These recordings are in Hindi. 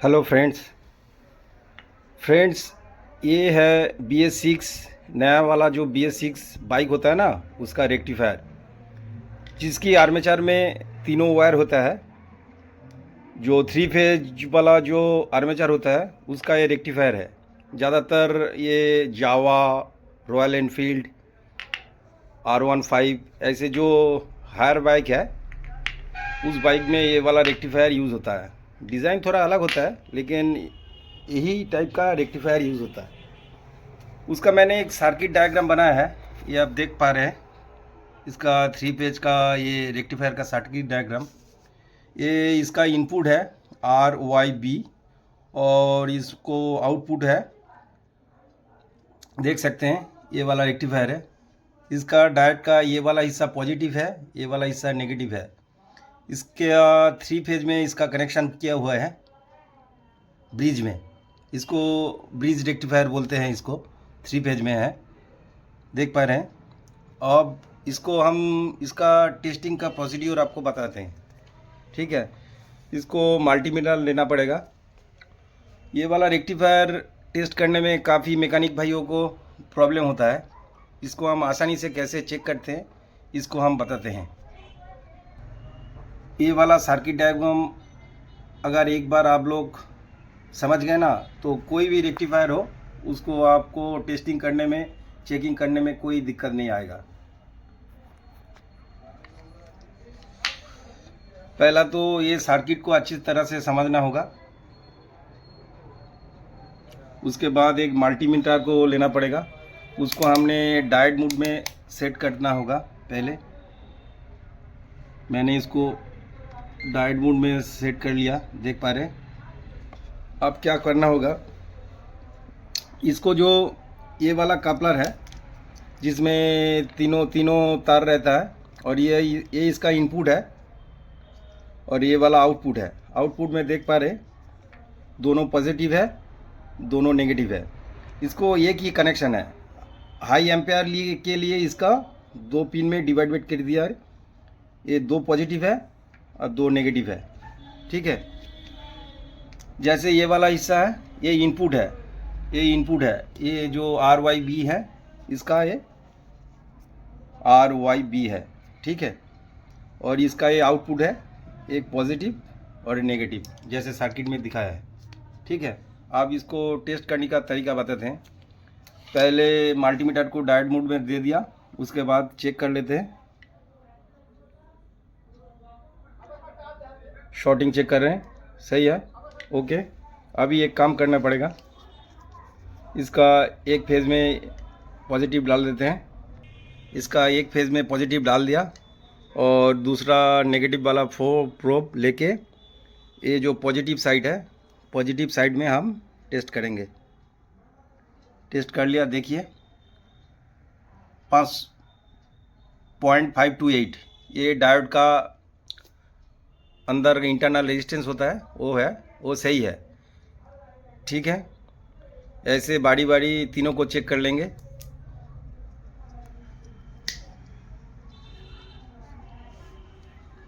हेलो फ्रेंड्स ये है BS6 नया वाला जो BS6 बाइक होता है ना, उसका रेक्टिफायर, जिसकी आर्मेचर में तीनों वायर होता है। जो 3 फेज वाला जो आर्मेचर होता है उसका ये रेक्टिफायर है। ज़्यादातर ये जावा, रॉयल एनफील्ड, R15 ऐसे जो हायर बाइक है उस बाइक में ये वाला रेक्टिफायर यूज़ होता है। डिज़ाइन थोड़ा अलग होता है लेकिन यही टाइप का रेक्टिफायर यूज़ होता है। उसका मैंने एक सर्किट डायग्राम बनाया है, ये आप देख पा रहे हैं। इसका 3 पेज का ये रेक्टिफायर का सर्किट डायग्राम। ये इसका इनपुट है RYB और इसको आउटपुट है, देख सकते हैं ये वाला रेक्टिफायर है। इसका डायोड का ये वाला हिस्सा पॉजिटिव है, ये वाला हिस्सा नेगेटिव है। इसके 3 फेज में इसका कनेक्शन किया हुआ है ब्रिज में। इसको ब्रिज रेक्टिफायर बोलते हैं, इसको 3 फेज में है, देख पा रहे हैं। अब इसको हम इसका टेस्टिंग का प्रोसीड्यूर आपको बताते हैं, ठीक है। इसको मल्टीमीटर लेना पड़ेगा। ये वाला रेक्टिफायर टेस्ट करने में काफ़ी मैकेनिक भाइयों को प्रॉब्लम होता है। इसको हम आसानी से कैसे चेक करते हैं इसको हम बताते हैं। ये वाला सर्किट डायग्राम अगर एक बार आप लोग समझ गए ना, तो कोई भी रेक्टिफायर हो उसको आपको टेस्टिंग करने में, चेकिंग करने में कोई दिक्कत नहीं आएगा। पहला तो ये सर्किट को अच्छी तरह से समझना होगा। उसके बाद एक मल्टीमीटर को लेना पड़ेगा, उसको हमने डायोड मोड में सेट करना होगा। पहले मैंने इसको डायोड मोड में सेट कर लिया, देख पा रहे हैं। अब क्या करना होगा, इसको जो ये वाला कपलर है जिसमें तीनों तीनों तार रहता है, और ये इसका इनपुट है और ये वाला आउटपुट है। आउटपुट में देख पा रहे दोनों पॉजिटिव है, दोनों नेगेटिव है। इसको एक ही कनेक्शन है। हाई एम्पेयर के लिए इसका 2 पिन में डिवाइड कर दिया है। ये 2 पॉजिटिव है और 2 नेगेटिव है, ठीक है। जैसे ये वाला हिस्सा है ये इनपुट है, ये जो RYB है इसका, ये RYB है, ठीक है। और इसका ये आउटपुट है, एक पॉजिटिव और नेगेटिव, जैसे सर्किट में दिखाया है, ठीक है। आप इसको टेस्ट करने का तरीका बताते हैं। पहले मल्टीमीटर को डायोड मोड में दे दिया, उसके बाद चेक कर लेते हैं। शॉर्टिंग चेक कर रहे हैं, सही है, ओके। अभी एक काम करना पड़ेगा, इसका एक फेज़ में पॉजिटिव डाल देते हैं। इसका एक फेज़ में पॉजिटिव डाल दिया और दूसरा नेगेटिव वाला प्रोब लेके ये जो पॉजिटिव साइड है, पॉजिटिव साइड में हम टेस्ट करेंगे। टेस्ट कर लिया, देखिए 5.528 ये डायोड का अंदर इंटरनल रेजिस्टेंस होता है, वो सही है, ठीक है। ऐसे बारी बारी तीनों को चेक कर लेंगे।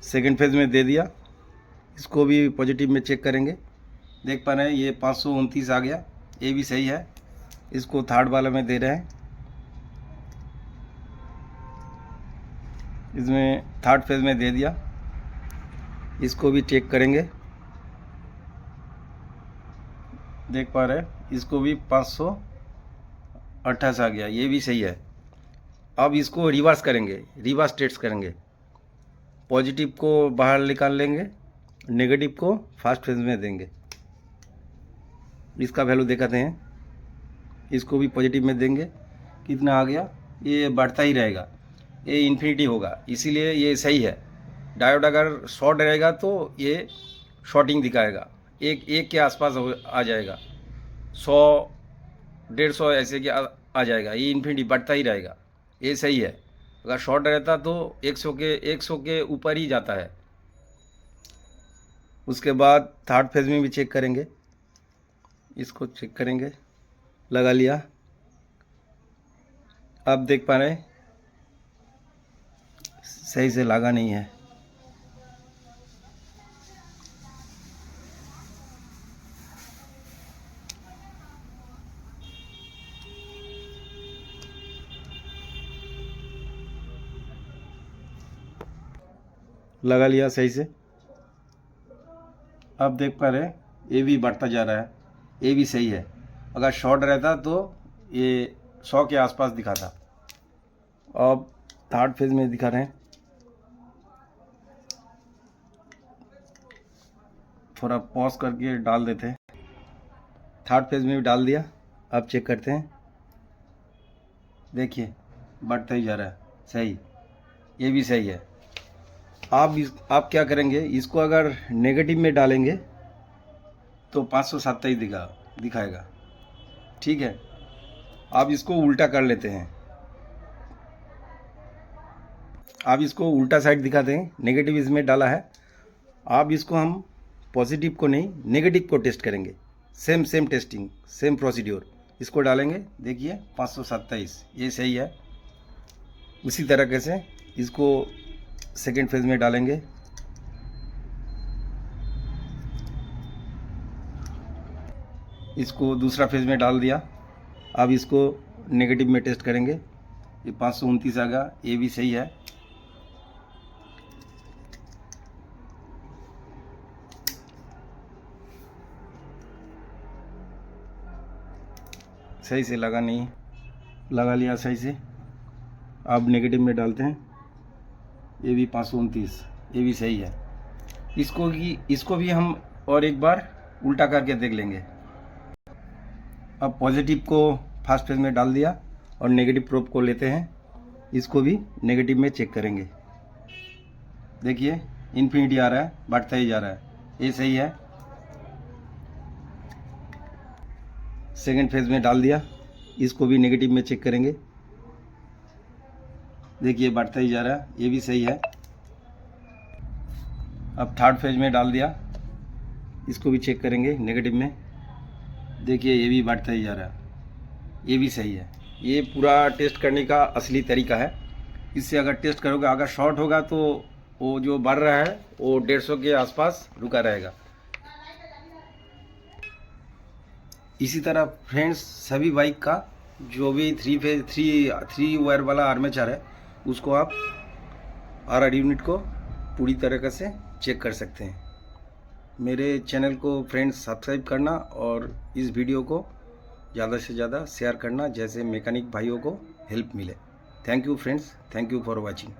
सेकंड फेज में दे दिया, इसको भी पॉजिटिव में चेक करेंगे। देख पा रहे हैं ये 529 आ गया, ये भी सही है। इसको थर्ड वाला में दे रहे हैं, इसमें थर्ड फेज में दे दिया, इसको भी चेक करेंगे। देख पा रहे हैं इसको भी 528 आ गया, ये भी सही है। अब इसको रिवर्स करेंगे, रिवर्स टेस्ट करेंगे। पॉजिटिव को बाहर निकाल लेंगे, नेगेटिव को फर्स्ट फेज में देंगे। इसका वैल्यू दिखाते हैं, इसको भी पॉजिटिव में देंगे। कितना आ गया, ये बढ़ता ही रहेगा, ये इन्फिनिटी होगा, इसीलिए ये सही है। डायोड अगर शॉर्ट रहेगा तो ये शॉर्टिंग दिखाएगा, एक के आसपास आ जाएगा, 100 150 ऐसे के आ जाएगा। ये इन्फिनिटी बढ़ता ही रहेगा, ये सही है। अगर शॉर्ट रहता तो 100 के ऊपर ही जाता है। उसके बाद थर्ड फेज में भी चेक करेंगे, इसको चेक करेंगे, लगा लिया। आप देख पा रहे हैं सही से लगा नहीं है। लगा लिया सही से। अब देख पा रहे ये भी बढ़ता जा रहा है, ये भी सही है। अगर शॉर्ट रहता तो ये 100 के आसपास दिखाता। अब थर्ड फेज में दिखा रहे हैं, थोड़ा पॉज करके डाल देते हैं। थर्ड फेज में भी डाल दिया। अब चेक करते हैं, देखिए बढ़ता ही जा रहा है, सही, ये भी सही है। आप क्या करेंगे, इसको अगर नेगेटिव में डालेंगे तो 527 दिखाएगा। ठीक है, आप इसको उल्टा कर लेते हैं। आप इसको उल्टा साइड दिखाते हैं, नेगेटिव इसमें डाला है। आप इसको हम पॉजिटिव को नहीं नेगेटिव को टेस्ट करेंगे। Same testing, same procedure. इसको डालेंगे, देखिए 527, ये सही है। उसी तरीके से इसको सेकेंड फेज में डालेंगे। इसको दूसरा फेज में डाल दिया। अब इसको नेगेटिव में टेस्ट करेंगे। ये 529 आ गया, ये भी सही है। सही से लगा नहीं, लगा लिया सही से। अब नेगेटिव में डालते हैं, ये भी 529, ये भी सही है। इसको भी हम और एक बार उल्टा करके देख लेंगे। अब पॉजिटिव को फर्स्ट फेज में डाल दिया और नेगेटिव प्रोब को लेते हैं, इसको भी नेगेटिव में चेक करेंगे। देखिए इन्फिनिटी आ रहा है, बढ़ता ही जा रहा है, ये सही है। सेकेंड फेज में डाल दिया, इसको भी नेगेटिव में चेक करेंगे। देखिए बढ़ता ही जा रहा है, ये भी सही है। अब थर्ड फेज में डाल दिया, इसको भी चेक करेंगे नेगेटिव में। देखिए ये भी बढ़ता ही जा रहा है, ये भी सही है। ये पूरा टेस्ट करने का असली तरीका है। इससे अगर टेस्ट करोगे, अगर शॉर्ट होगा तो वो जो बढ़ रहा है वो 150 के आसपास रुका रहेगा। इसी तरह फ्रेंड्स, सभी बाइक का जो भी थ्री वायर वाला आर्मेचर है, उसको आप RR यूनिट को पूरी तरीके से चेक कर सकते हैं। मेरे चैनल को फ्रेंड्स सब्सक्राइब करना और इस वीडियो को ज़्यादा से ज़्यादा शेयर करना, जैसे मैकेनिक भाइयों को हेल्प मिले। Thank you friends, thank you for watching.